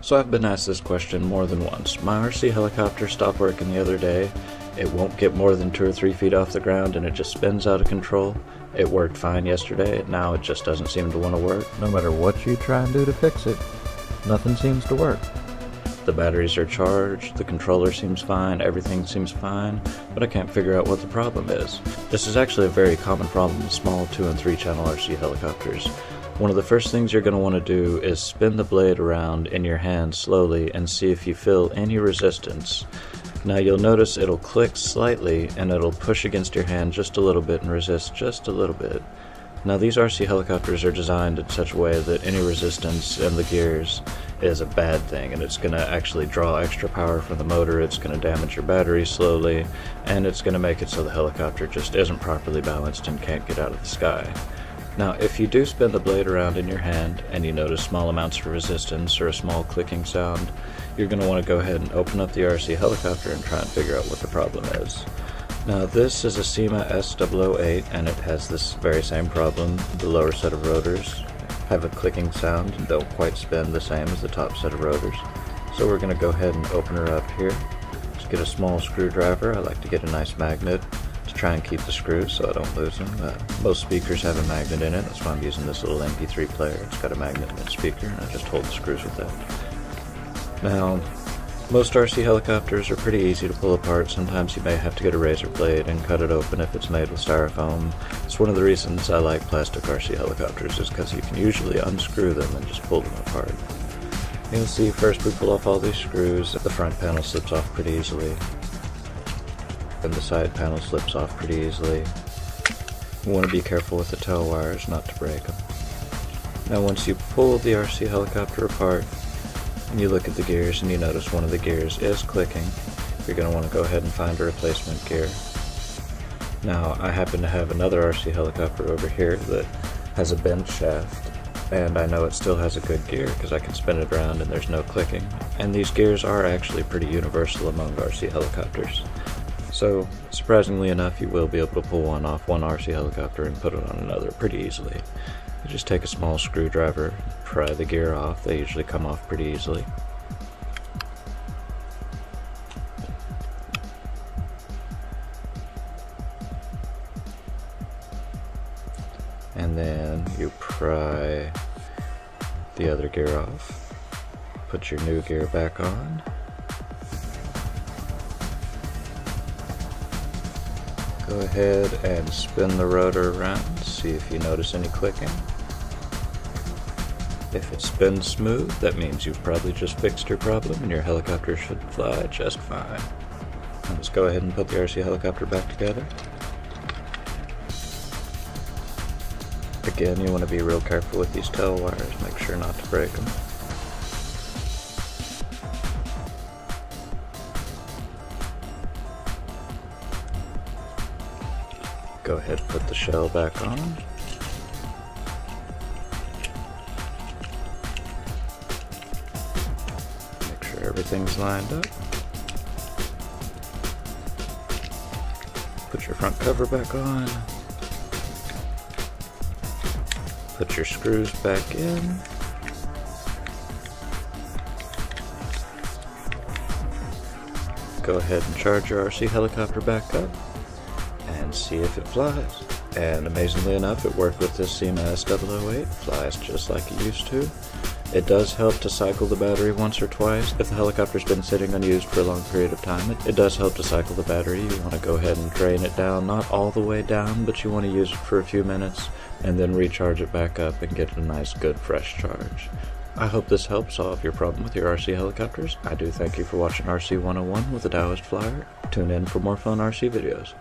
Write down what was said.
So I've been asked this question more than once. My RC helicopter stopped working the other day. It won't get more than 2 or 3 feet off the ground and it just spins out of control. It worked fine yesterday, now it just doesn't seem to want to work. No matter what you try and do to fix it, nothing seems to work. The batteries are charged, the controller seems fine, everything seems fine, but I can't figure out what the problem is. This is actually a very common problem with small 2 and 3 channel RC helicopters. One of the first things you're going to want to do is spin the blade around in your hand slowly and see if you feel any resistance. Now you'll notice it'll click slightly and it'll push against your hand just a little bit and resist just a little bit. Now these RC helicopters are designed in such a way that any resistance in the gears is a bad thing, and it's going to actually draw extra power from the motor, it's going to damage your battery slowly, and it's going to make it so the helicopter just isn't properly balanced and can't get out of the sky. Now if you do spin the blade around in your hand and you notice small amounts of resistance or a small clicking sound, you're going to want to go ahead and open up the RC helicopter and try and figure out what the problem is. Now this is a Syma S008 and it has this very same problem. The lower set of rotors have a clicking sound and don't quite spin the same as the top set of rotors. So we're going to go ahead and open her up here. Just get a small screwdriver. I like to get a nice magnet to try and keep the screws so I don't lose them. Most speakers have a magnet in it, that's why I'm using this little MP3 player. It's got a magnet in its speaker and I just hold the screws with that. Now, most RC helicopters are pretty easy to pull apart. Sometimes you may have to get a razor blade and cut it open if it's made with styrofoam. It's one of the reasons I like plastic RC helicopters, is because you can usually unscrew them and just pull them apart. You'll see first we pull off all these screws. The front panel slips off pretty easily, and the side panel slips off pretty easily. You want to be careful with the tail wires not to break them. Now once you pull the RC helicopter apart, and you look at the gears and you notice one of the gears is clicking, you're going to want to go ahead and find a replacement gear. Now I happen to have another RC helicopter over here that has a bent shaft, and I know it still has a good gear because I can spin it around and there's no clicking. And these gears are actually pretty universal among RC helicopters. So surprisingly enough, you will be able to pull one off one RC helicopter and put it on another pretty easily. You just take a small screwdriver, pry the gear off. They usually come off pretty easily. And then you pry the other gear off. Put your new gear back on. Go ahead and spin the rotor around, see if you notice any clicking. If it spins smooth, that means you've probably just fixed your problem and your helicopter should fly just fine. Now let's go ahead and put the RC helicopter back together. Again, you want to be real careful with these tail wires, make sure not to break them. Go ahead and put the shell back on. Make sure everything's lined up. Put your front cover back on. Put your screws back in. Go ahead and charge your RC helicopter back up and see if it flies. And amazingly enough, it worked with this Syma S008. It flies just like it used to. It does help to cycle the battery once or twice. If the helicopter's been sitting unused for a long period of time, it does help to cycle the battery. You want to go ahead and drain it down, not all the way down, but you want to use it for a few minutes and then recharge it back up and get a nice good fresh charge. I hope this helps solve your problem with your RC helicopters. I do thank you for watching RC 101 with the Taoist Flyer. Tune in for more fun RC videos.